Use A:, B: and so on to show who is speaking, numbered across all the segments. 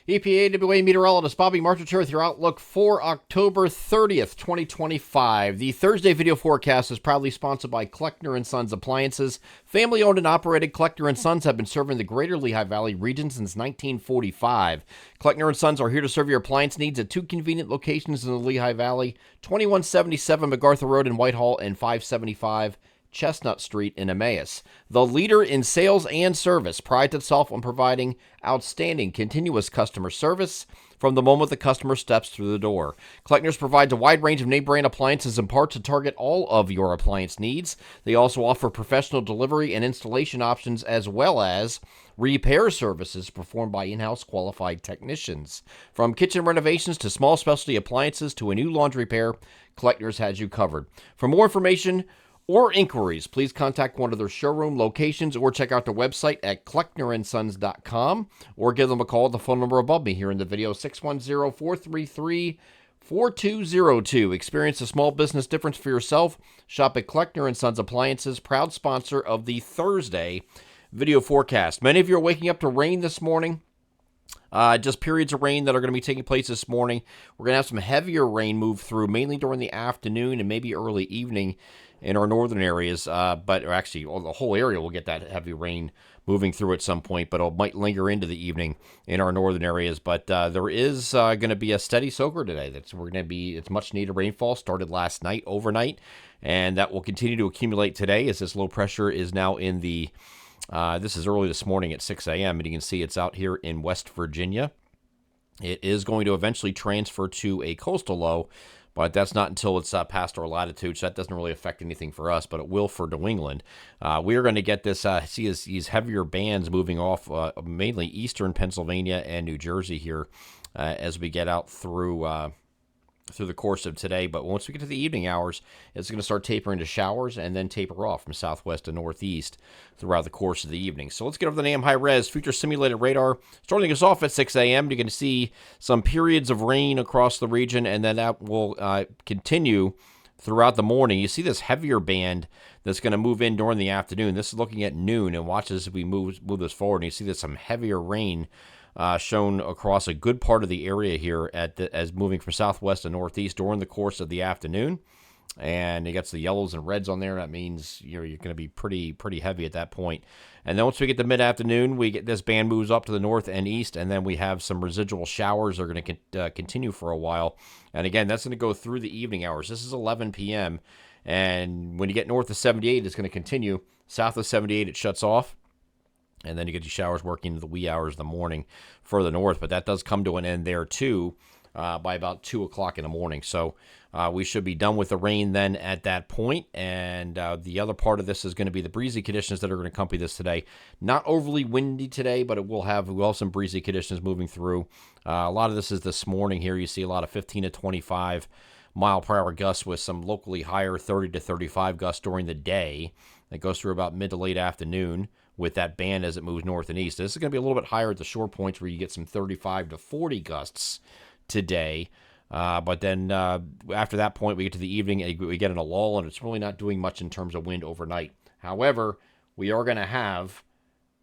A: EPAWA meteorologist Bobby Marchich with your outlook for October 30th, 2025. The Thursday video forecast is proudly sponsored by Kleckner & Sons Appliances. Family-owned and operated, Kleckner & Sons have been serving the greater Lehigh Valley region since 1945. Kleckner & Sons are here to serve your appliance needs at two convenient locations in the Lehigh Valley, 2177 MacArthur Road in Whitehall and 575 Chestnut Street in Emmaus. The leader in sales and service prides itself on providing outstanding continuous customer service from the moment the customer steps through the door. Kleckner's provides a wide range of name brand appliances and parts to target all of your appliance needs. They also offer professional delivery and installation options as well as repair services performed by in-house qualified technicians. From kitchen renovations to small specialty appliances to a new laundry repair, Kleckner's has you covered. For more information or inquiries, please contact one of their showroom locations or check out their website at klecknerandsons.com or give them a call at the phone number above me here in the video, 610-433-4202. Experience a small business difference for yourself. Shop at Kleckner & Sons Appliances, proud sponsor of the Thursday video forecast. Many of you are waking up to rain this morning. Just periods of rain that are going to be taking place this morning. We're going to have some heavier rain move through, mainly during the afternoon and maybe early evening in our northern areas, but actually the whole area will get that heavy rain moving through at some point, but it might linger into the evening in our northern areas. But there is going to be a steady soaker today. It's much needed rainfall started last night, overnight, and that will continue to accumulate today as this low pressure is now in the, this is early this morning at 6 a.m., and you can see it's out here in West Virginia. It is going to eventually transfer to a coastal low, but that's not until it's past our latitude, so that doesn't really affect anything for us, but it will for New England. We are going to get this, these heavier bands moving off mainly eastern Pennsylvania and New Jersey here as we get out through the course of today. But once we get to the evening hours, it's going to start tapering to showers and then taper off from southwest to northeast throughout the course of the evening. So let's get over the NAM high-res future simulated radar. Starting us off at 6 a.m., you're going to see some periods of rain across the region, and then that will continue throughout the morning. You see this heavier band that's going to move in during the afternoon. This is looking at noon, and watch as we move this forward, and you see there's some heavier rain shown across a good part of the area here as moving from southwest to northeast during the course of the afternoon. And you got the yellows and reds on there. That means you're going to be pretty heavy at that point. And then once we get to mid-afternoon, we get this band moves up to the north and east, and then we have some residual showers that are going to continue for a while. And again, that's going to go through the evening hours. This is 11 p.m., and when you get north of 78, it's going to continue. South of 78, it shuts off. And then you get your showers working into the wee hours of the morning further north. But that does come to an end there, too, by about 2 o'clock in the morning. So we should be done with the rain then at that point. And the other part of this is going to be the breezy conditions that are going to accompany this today. Not overly windy today, but we'll have some breezy conditions moving through. A lot of this is this morning here. You see a lot of 15 to 25 mile per hour gusts with some locally higher 30 to 35 gusts during the day. That goes through about mid to late afternoon with that band as it moves north and east. This is going to be a little bit higher at the shore points where you get some 35 to 40 gusts today. But then after that point, we get to the evening, we get in a lull, and it's really not doing much in terms of wind overnight. However, we are going to have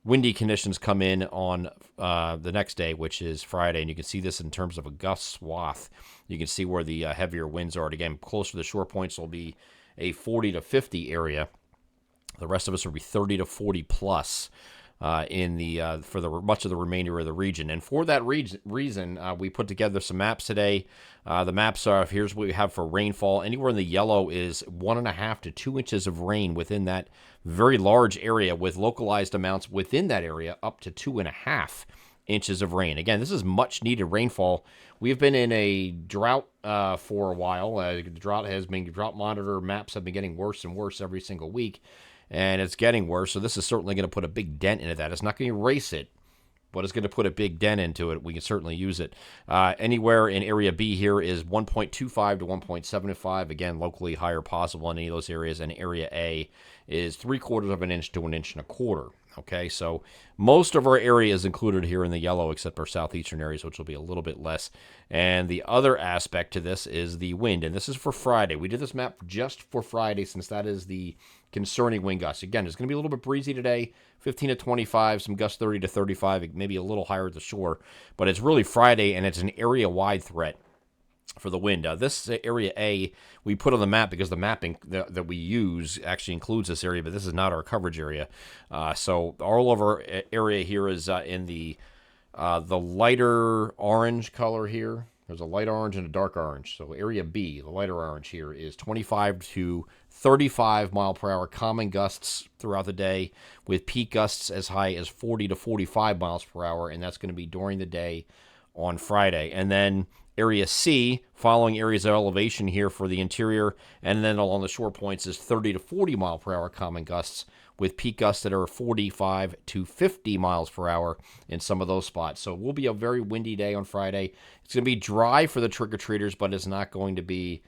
A: windy conditions come in on the next day, which is Friday, and you can see this in terms of a gust swath. You can see where the heavier winds are. And again, closer to the shore points will be a 40 to 50 area. The rest of us will be 30 to 40 plus in the for the much of the remainder of the region. And for that reason, we put together some maps today. The maps are, here's what we have for rainfall. Anywhere in the yellow is 1.5 to 2 inches of rain within that very large area, with localized amounts within that area up to 2.5 inches of rain. Again, this is much needed rainfall. We've been in a drought for a while. Drought monitor maps have been getting worse and worse every single week. And it's getting worse, so this is certainly going to put a big dent into that. It's not going to erase it, but it's going to put a big dent into it. We can certainly use it. Anywhere in Area B here is 1.25 to 1.75. Again, locally higher possible in any of those areas. And Area A is 3/4 of an inch to 1.25 inches. Okay, so most of our area is included here in the yellow, except our southeastern areas, which will be a little bit less. And the other aspect to this is the wind, and this is for Friday. We did this map just for Friday, since that is the concerning wind gusts. Again, it's going to be a little bit breezy today, 15 to 25, some gusts 30 to 35, maybe a little higher at the shore. But it's really Friday, and it's an area-wide threat for the wind. This area A we put on the map because the mapping that we use actually includes this area, but this is not our coverage area. So all of our area here is in the lighter orange color here. There's a light orange and a dark orange. So area B, the lighter orange here, is 25 to 35 mile per hour common gusts throughout the day, with peak gusts as high as 40 to 45 miles per hour, and that's going to be during the day on Friday. And then area C, following areas of elevation here for the interior, and then along the shore points, is 30 to 40 mile per hour common gusts, with peak gusts that are 45 to 50 miles per hour in some of those spots. So it will be a very windy day on Friday. It's going to be dry for the trick-or-treaters, but it's not going to be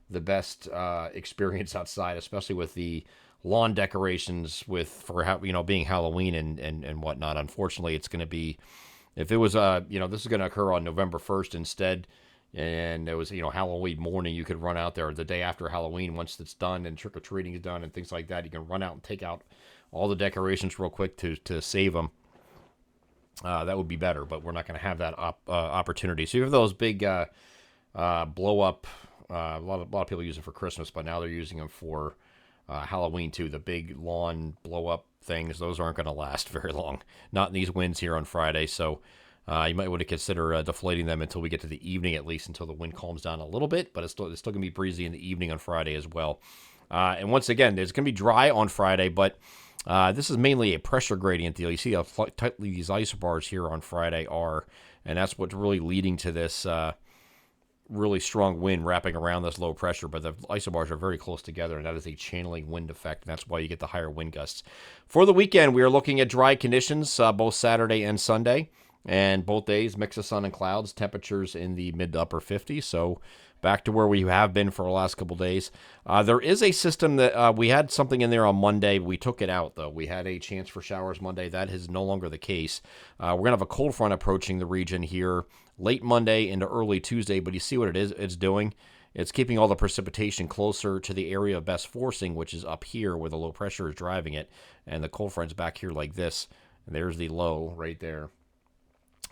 A: the best experience outside, especially with the lawn decorations being Halloween and whatnot. Unfortunately, it's going to be, if it was this is going to occur on November 1st instead, and it was Halloween morning, you could run out there the day after Halloween once it's done and trick-or-treating is done and things like that. You can run out and take out all the decorations real quick to save them. That would be better, but we're not going to have that opportunity. So you have those big blow up. A lot of people use them for Christmas, but now they're using them for Halloween too. The big lawn blow up things; those aren't going to last very long. Not in these winds here on Friday. So you might want to consider deflating them until we get to the evening, at least until the wind calms down a little bit. But it's still going to be breezy in the evening on Friday as well. And once again, it's going to be dry on Friday, but this is mainly a pressure gradient deal. You see how tightly these isobars here on Friday are, and that's what's really leading to this really strong wind wrapping around this low pressure. But the isobars are very close together, and that is a channeling wind effect, and that's why you get the higher wind gusts. For the weekend, we are looking at dry conditions both Saturday and Sunday, and both days mix of sun and clouds, temperatures in the mid to upper 50s. So back to where we have been for the last couple days. There is a system that we had something in there on Monday. We took it out, though. We had a chance for showers Monday. That is no longer the case. We're going to have a cold front approaching the region here late Monday into early Tuesday, but you see what it's doing? It's keeping all the precipitation closer to the area of best forcing, which is up here where the low pressure is driving it, and the cold front's back here like this. And there's the low right there.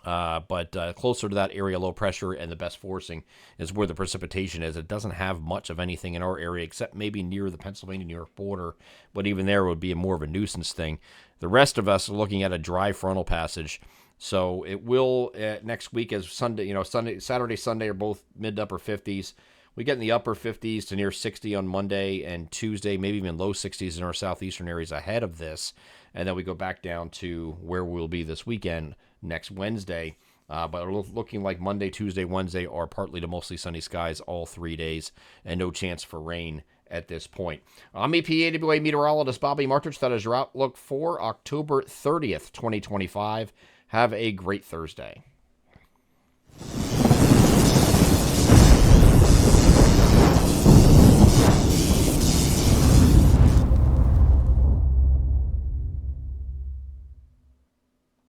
A: But closer to that area, low pressure and the best forcing is where the precipitation is. It doesn't have much of anything in our area except maybe near the Pennsylvania-New York border, but even there would be more of a nuisance thing. The rest of us are looking at a dry frontal passage, so it will next week as Sunday, Saturday, Sunday are both mid to upper 50s. We get in the upper 50s to near 60 on Monday and Tuesday, maybe even low 60s in our southeastern areas ahead of this, and then we go back down to where we'll be this weekend next Wednesday. But we're looking like Monday, Tuesday, Wednesday are partly to mostly sunny skies all 3 days, and no chance for rain at this point. I'm EPAWA meteorologist Bobby Martich. That is your outlook for October 30th, 2025. Have a great Thursday.